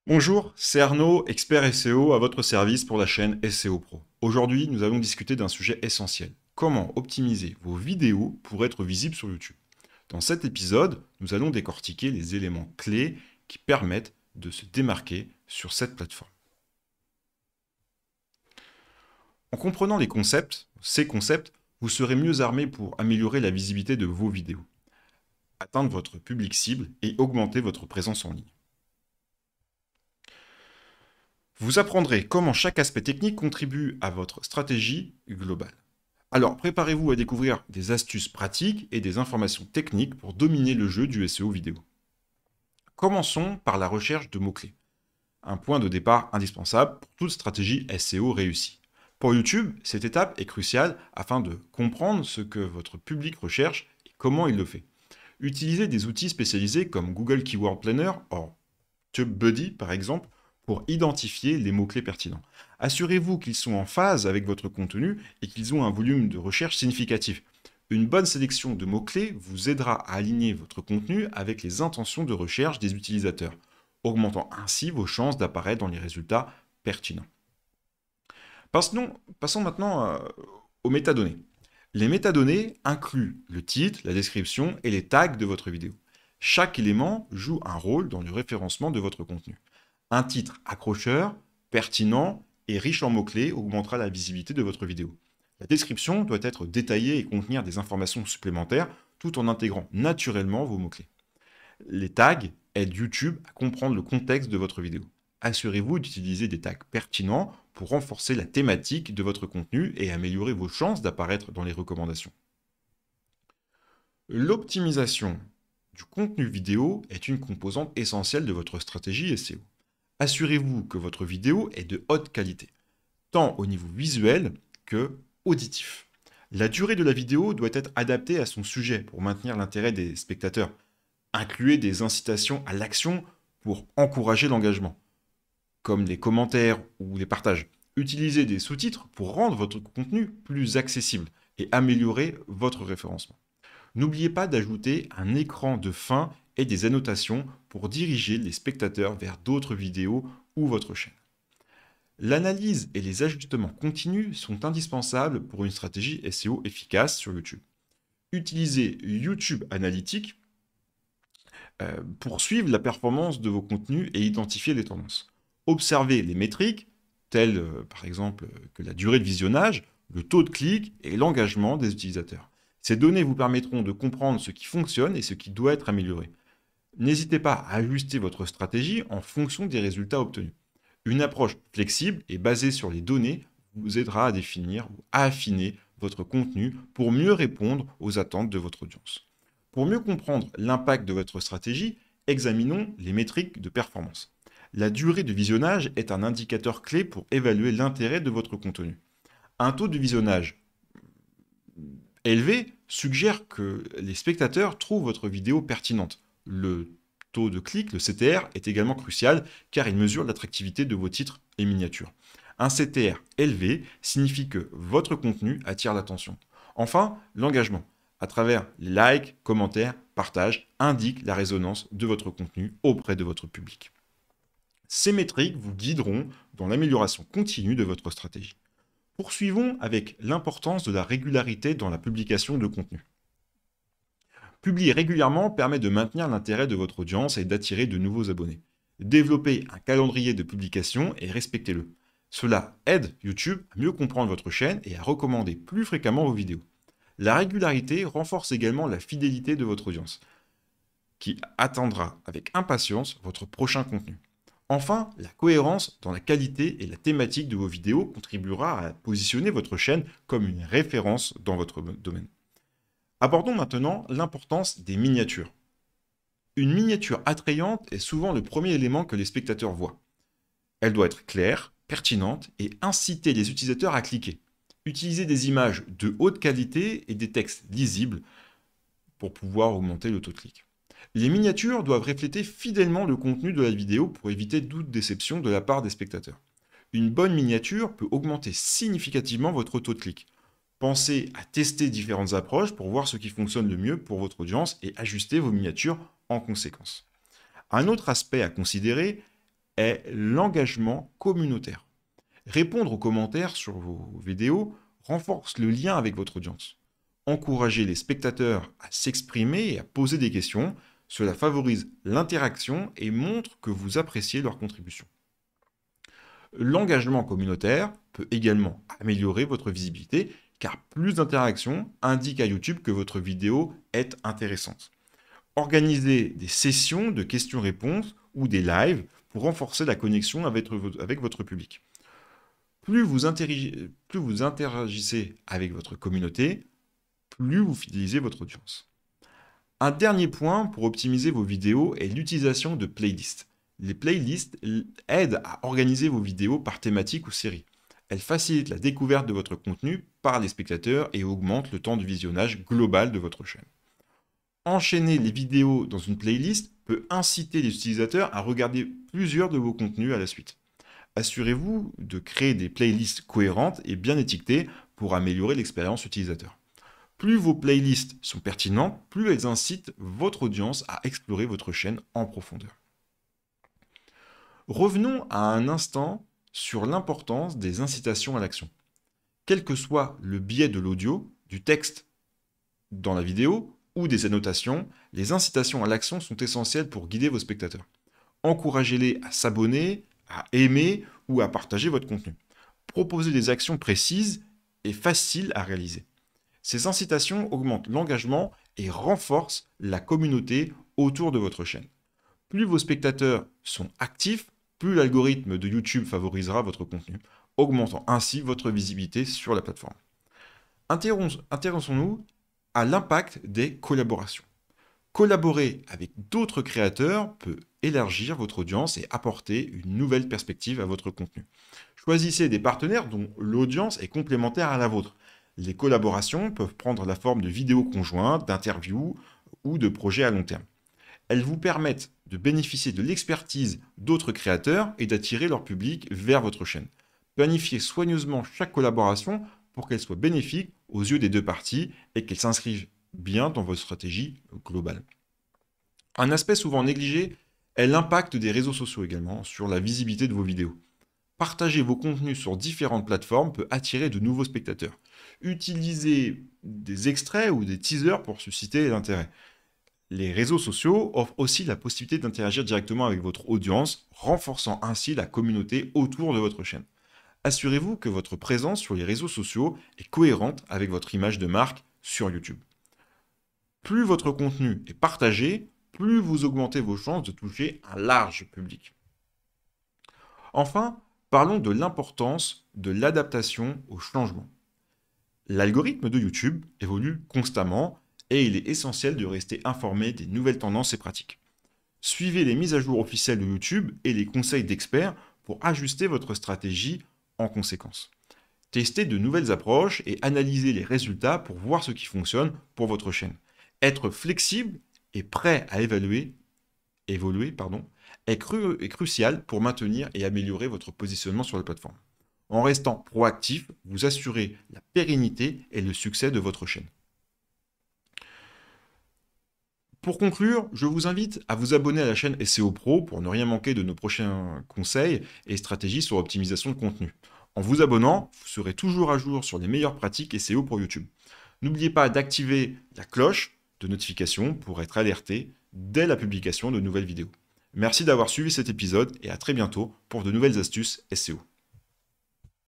Bonjour, c'est Arnaud, expert SEO à votre service pour la chaîne SEO Pro. Aujourd'hui, nous allons discuter d'un sujet essentiel. Comment optimiser vos vidéos pour être visibles sur YouTube. Dans cet épisode, nous allons décortiquer les éléments clés qui permettent de se démarquer sur cette plateforme. En comprenant ces concepts, vous serez mieux armé pour améliorer la visibilité de vos vidéos, atteindre votre public cible et augmenter votre présence en ligne. Vous apprendrez comment chaque aspect technique contribue à votre stratégie globale. Alors, préparez-vous à découvrir des astuces pratiques et des informations techniques pour dominer le jeu du SEO vidéo. Commençons par la recherche de mots-clés. Un point de départ indispensable pour toute stratégie SEO réussie. Pour YouTube, cette étape est cruciale afin de comprendre ce que votre public recherche et comment il le fait. Utilisez des outils spécialisés comme Google Keyword Planner ou TubeBuddy par exemple pour identifier les mots-clés pertinents. Assurez-vous qu'ils sont en phase avec votre contenu et qu'ils ont un volume de recherche significatif. Une bonne sélection de mots-clés vous aidera à aligner votre contenu avec les intentions de recherche des utilisateurs, augmentant ainsi vos chances d'apparaître dans les résultats pertinents. Passons maintenant aux métadonnées. Les métadonnées incluent le titre, la description et les tags de votre vidéo. Chaque élément joue un rôle dans le référencement de votre contenu. Un titre accrocheur, pertinent et riche en mots-clés augmentera la visibilité de votre vidéo. La description doit être détaillée et contenir des informations supplémentaires tout en intégrant naturellement vos mots-clés. Les tags aident YouTube à comprendre le contexte de votre vidéo. Assurez-vous d'utiliser des tags pertinents pour renforcer la thématique de votre contenu et améliorer vos chances d'apparaître dans les recommandations. L'optimisation du contenu vidéo est une composante essentielle de votre stratégie SEO. Assurez-vous que votre vidéo est de haute qualité, tant au niveau visuel que auditif. La durée de la vidéo doit être adaptée à son sujet pour maintenir l'intérêt des spectateurs. Incluez des incitations à l'action pour encourager l'engagement, comme les commentaires ou les partages. Utilisez des sous-titres pour rendre votre contenu plus accessible et améliorer votre référencement. N'oubliez pas d'ajouter un écran de fin et des annotations pour diriger les spectateurs vers d'autres vidéos ou votre chaîne. L'analyse et les ajustements continus sont indispensables pour une stratégie SEO efficace sur YouTube. Utilisez YouTube Analytics pour suivre la performance de vos contenus et identifier les tendances. Observez les métriques, telles par exemple que la durée de visionnage, le taux de clic et l'engagement des utilisateurs. Ces données vous permettront de comprendre ce qui fonctionne et ce qui doit être amélioré. N'hésitez pas à ajuster votre stratégie en fonction des résultats obtenus. Une approche flexible et basée sur les données vous aidera à définir ou à affiner votre contenu pour mieux répondre aux attentes de votre audience. Pour mieux comprendre l'impact de votre stratégie, examinons les métriques de performance. La durée de visionnage est un indicateur clé pour évaluer l'intérêt de votre contenu. Un taux de visionnage élevé suggère que les spectateurs trouvent votre vidéo pertinente. Le taux de clic, le CTR, est également crucial car il mesure l'attractivité de vos titres et miniatures. Un CTR élevé signifie que votre contenu attire l'attention. Enfin, l'engagement, à travers les likes, commentaires, partages, indique la résonance de votre contenu auprès de votre public. Ces métriques vous guideront dans l'amélioration continue de votre stratégie. Poursuivons avec l'importance de la régularité dans la publication de contenu. Publier régulièrement permet de maintenir l'intérêt de votre audience et d'attirer de nouveaux abonnés. Développez un calendrier de publication et respectez-le. Cela aide YouTube à mieux comprendre votre chaîne et à recommander plus fréquemment vos vidéos. La régularité renforce également la fidélité de votre audience, qui attendra avec impatience votre prochain contenu. Enfin, la cohérence dans la qualité et la thématique de vos vidéos contribuera à positionner votre chaîne comme une référence dans votre domaine. Abordons maintenant l'importance des miniatures. Une miniature attrayante est souvent le premier élément que les spectateurs voient. Elle doit être claire, pertinente et inciter les utilisateurs à cliquer. Utilisez des images de haute qualité et des textes lisibles pour pouvoir augmenter le taux de clic. Les miniatures doivent refléter fidèlement le contenu de la vidéo pour éviter toute déception de la part des spectateurs. Une bonne miniature peut augmenter significativement votre taux de clic. Pensez à tester différentes approches pour voir ce qui fonctionne le mieux pour votre audience et ajuster vos miniatures en conséquence. Un autre aspect à considérer est l'engagement communautaire. Répondre aux commentaires sur vos vidéos renforce le lien avec votre audience. Encouragez les spectateurs à s'exprimer et à poser des questions. Cela favorise l'interaction et montre que vous appréciez leur contribution. L'engagement communautaire peut également améliorer votre visibilité car plus d'interactions indiquent à YouTube que votre vidéo est intéressante. Organisez des sessions de questions-réponses ou des lives pour renforcer la connexion avec votre public. Plus vous interagissez avec votre communauté, plus vous fidélisez votre audience. Un dernier point pour optimiser vos vidéos est l'utilisation de playlists. Les playlists aident à organiser vos vidéos par thématique ou série. Elles facilitent la découverte de votre contenu par les spectateurs et augmentent le temps de visionnage global de votre chaîne. Enchaîner les vidéos dans une playlist peut inciter les utilisateurs à regarder plusieurs de vos contenus à la suite. Assurez-vous de créer des playlists cohérentes et bien étiquetées pour améliorer l'expérience utilisateur. Plus vos playlists sont pertinentes, plus elles incitent votre audience à explorer votre chaîne en profondeur. Revenons à un instant sur l'importance des incitations à l'action. Quel que soit le biais de l'audio, du texte dans la vidéo ou des annotations, les incitations à l'action sont essentielles pour guider vos spectateurs. Encouragez-les à s'abonner, à aimer ou à partager votre contenu. Proposez des actions précises et faciles à réaliser. Ces incitations augmentent l'engagement et renforcent la communauté autour de votre chaîne. Plus vos spectateurs sont actifs, plus l'algorithme de YouTube favorisera votre contenu, augmentant ainsi votre visibilité sur la plateforme. Intéressons-nous à l'impact des collaborations. Collaborer avec d'autres créateurs peut élargir votre audience et apporter une nouvelle perspective à votre contenu. Choisissez des partenaires dont l'audience est complémentaire à la vôtre. Les collaborations peuvent prendre la forme de vidéos conjointes, d'interviews ou de projets à long terme. Elles vous permettent de bénéficier de l'expertise d'autres créateurs et d'attirer leur public vers votre chaîne. Planifiez soigneusement chaque collaboration pour qu'elle soit bénéfique aux yeux des deux parties et qu'elle s'inscrive bien dans votre stratégie globale. Un aspect souvent négligé est l'impact des réseaux sociaux également sur la visibilité de vos vidéos. Partager vos contenus sur différentes plateformes peut attirer de nouveaux spectateurs. Utilisez des extraits ou des teasers pour susciter l'intérêt. Les réseaux sociaux offrent aussi la possibilité d'interagir directement avec votre audience, renforçant ainsi la communauté autour de votre chaîne. Assurez-vous que votre présence sur les réseaux sociaux est cohérente avec votre image de marque sur YouTube. Plus votre contenu est partagé, plus vous augmentez vos chances de toucher un large public. Enfin, parlons de l'importance de l'adaptation au changement. L'algorithme de YouTube évolue constamment et il est essentiel de rester informé des nouvelles tendances et pratiques. Suivez les mises à jour officielles de YouTube et les conseils d'experts pour ajuster votre stratégie en conséquence. Testez de nouvelles approches et analysez les résultats pour voir ce qui fonctionne pour votre chaîne. Être flexible et prêt à évoluer est crucial pour maintenir et améliorer votre positionnement sur la plateforme. En restant proactif, vous assurez la pérennité et le succès de votre chaîne. Pour conclure, je vous invite à vous abonner à la chaîne SEO Pro pour ne rien manquer de nos prochains conseils et stratégies sur l'optimisation de contenu. En vous abonnant, vous serez toujours à jour sur les meilleures pratiques SEO pour YouTube. N'oubliez pas d'activer la cloche de notification pour être alerté dès la publication de nouvelles vidéos. Merci d'avoir suivi cet épisode et à très bientôt pour de nouvelles astuces SEO.